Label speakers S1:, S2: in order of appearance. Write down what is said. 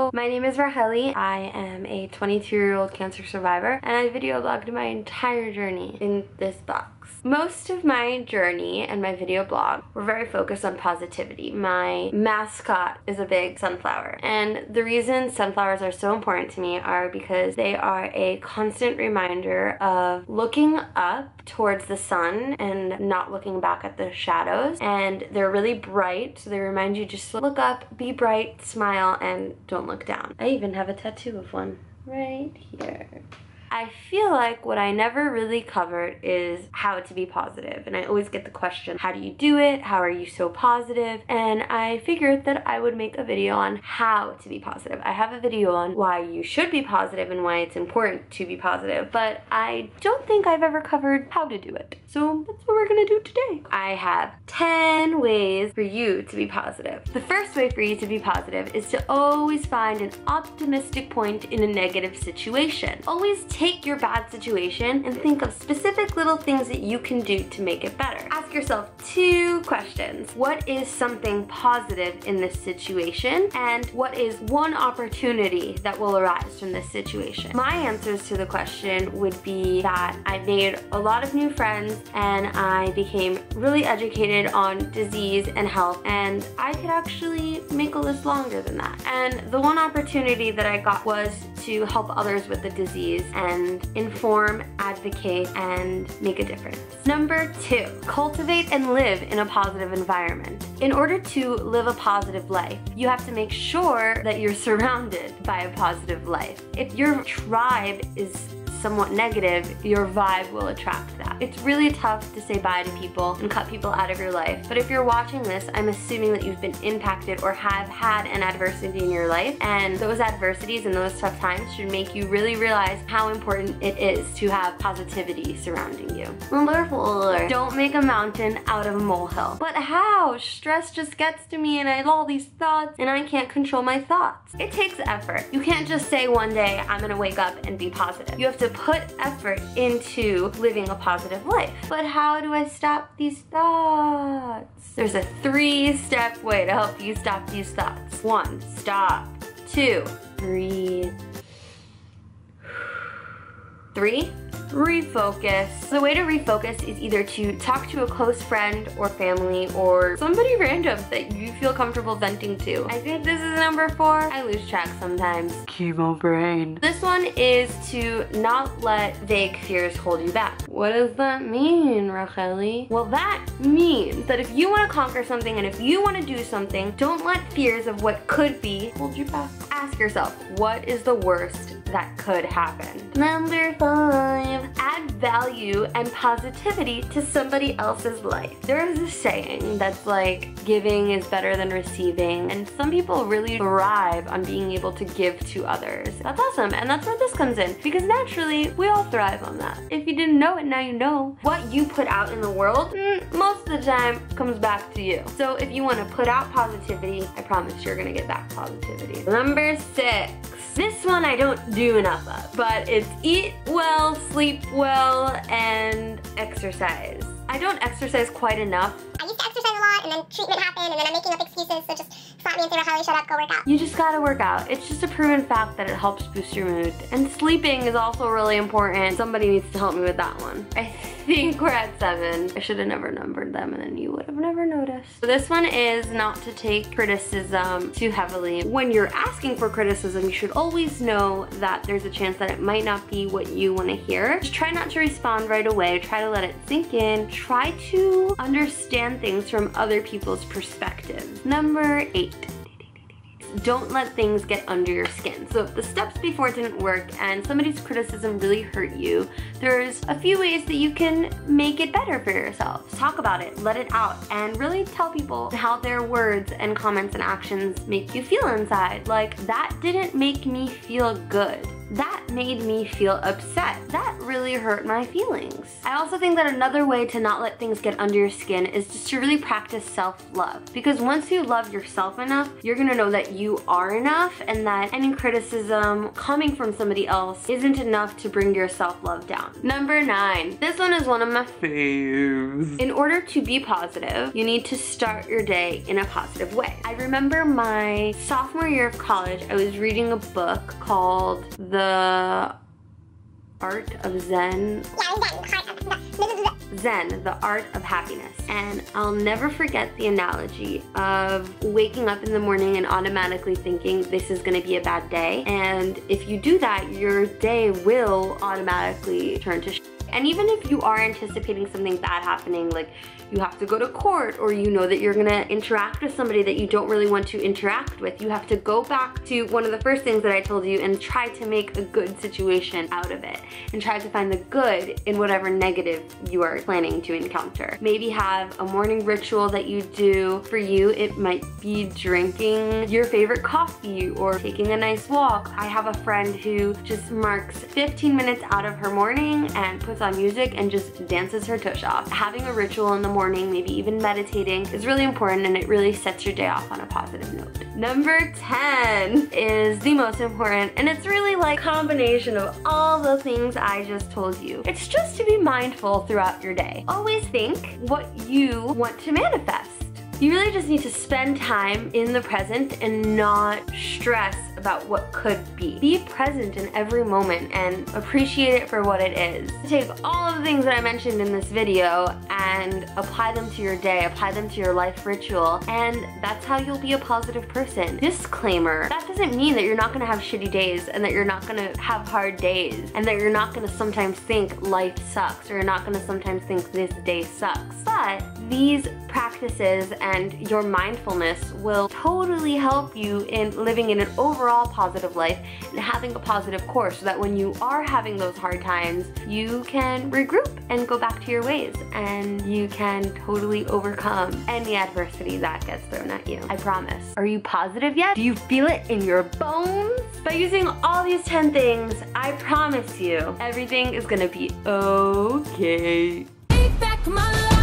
S1: Hello, my name is Racheli. I am a 22-year-old cancer survivor, and I video blogged my entire journey in this box. Most of my journey and my video blog were very focused on positivity. My mascot is a big sunflower, and the reason sunflowers are so important to me are because they are a constant reminder of looking up towards the sun and not looking back at the shadows. And they're really bright, so they remind you just to look up, be bright, smile, and don't look down. I even have a tattoo of one right here. I feel like what I never really covered is how to be positive, and I always get the question, how do you do it? How are you so positive? And I figured that I would make a video on how to be positive. I have a video on why you should be positive and why it's important to be positive, but I don't think I've ever covered how to do it. So that's what we're gonna do today. I have 10 ways for you to be positive. The first way for you to be positive is to always find an optimistic point in a negative situation. Always take your bad situation and think of specific little things that you can do to make it better. Ask yourself 2 questions. What is something positive in this situation? And what is one opportunity that will arise from this situation? My answers to the question would be that I made a lot of new friends and I became really educated on disease and health, and I could actually make a list longer than that. And the one opportunity that I got was to help others with the disease and inform, advocate, and make a difference. Number 2, cultivate and live in a positive environment. In order to live a positive life, you have to make sure that you're surrounded by a positive life. If your tribe is somewhat negative, your vibe will attract that. It's really tough to say bye to people and cut people out of your life, but if you're watching this, I'm assuming that you've been impacted or have had an adversity in your life, and those adversities and those tough times should make you really realize how important it is to have positivity surrounding you. Number 4, don't make a mountain out of a molehill. But how? Stress just gets to me and I have all these thoughts and I can't control my thoughts. It takes effort. You can't just say one day, I'm gonna wake up and be positive. You have to put effort into living a positive life. But how do I stop these thoughts? There's a 3-step way to help you stop these thoughts. 1, stop. 2, breathe. 3, refocus. The way to refocus is either to talk to a close friend or family or somebody random that you feel comfortable venting to. I think this is number 4. I lose track sometimes. Chemo brain. This one is to not let vague fears hold you back. What does that mean, Racheli? Well, that means that if you want to conquer something and if you want to do something, don't let fears of what could be hold you back. Ask yourself, what is the worst that could happen? Number 5, add value and positivity to somebody else's life. There is a saying that's like, giving is better than receiving, and some people really thrive on being able to give to others. That's awesome, and that's where this comes in, because naturally, we all thrive on that. If you didn't know it, now you know. What you put out in the world, most of the time, comes back to you. So if you want to put out positivity, I promise you're gonna get back positivity. Number 6. This one I don't do enough of, but it's eat well, sleep well, and exercise. I don't exercise quite enough.
S2: I used to exercise a lot, and then treatment happened, and then I'm making up excuses, so just slap me and say, Racheli, shut up, go work out.
S1: You just gotta work out. It's just a proven fact that it helps boost your mood. And sleeping is also really important. Somebody needs to help me with that one. I think we're at 7. I should have never numbered them, and then you would have never noticed. So this one is not to take criticism too heavily. When you're asking for criticism, you should always know that there's a chance that it might not be what you want to hear. Just try not to respond right away. Try to let it sink in. Try to understand things from other people's perspectives. Number 8. Don't let things get under your skin. So if the steps before didn't work and somebody's criticism really hurt you, there's a few ways that you can make it better for yourself. Talk about it, let it out, and really tell people how their words and comments and actions make you feel inside. Like, that didn't make me feel good. That made me feel upset. That really hurt my feelings. I also think that another way to not let things get under your skin is just to really practice self-love. Because once you love yourself enough, you're gonna know that you are enough and that any criticism coming from somebody else isn't enough to bring your self-love down. Number 9. This one is one of my faves. In order to be positive, you need to start your day in a positive way. I remember my sophomore year of college, I was reading a book called The Art of Zen. Zen, the Art of Happiness. And I'll never forget the analogy of waking up in the morning and automatically thinking this is gonna be a bad day. And if you do that, your day will automatically turn to shit. And even if you are anticipating something bad happening, like you have to go to court or you know that you're gonna interact with somebody that you don't really want to interact with, you have to go back to one of the first things that I told you and try to make a good situation out of it and try to find the good in whatever negative you are planning to encounter. Maybe have a morning ritual that you do. For you, it might be drinking your favorite coffee or taking a nice walk. I have a friend who just marks 15 minutes out of her morning and puts on music and just dances her tush off. Having a ritual in the morning, maybe even meditating, is really important and it really sets your day off on a positive note. Number 10 is the most important, and it's really like a combination of all the things I just told you. It's just to be mindful throughout your day. Always think what you want to manifest. You really just need to spend time in the present and not stress about what could be. Be present in every moment and appreciate it for what it is. Take all of the things that I mentioned in this video and apply them to your day, apply them to your life ritual, and that's how you'll be a positive person. Disclaimer, that doesn't mean that you're not gonna have shitty days and that you're not gonna have hard days and that you're not gonna sometimes think life sucks or you're not gonna sometimes think this day sucks. But these practices and your mindfulness will totally help you in living in an overall positive life and having a positive course so that when you are having those hard times, you can regroup and go back to your ways and you can totally overcome any adversity that gets thrown at you. I promise. Are you positive yet? Do you feel it in your bones? By using all these 10 things, I promise you, everything is gonna be okay. Take back my life.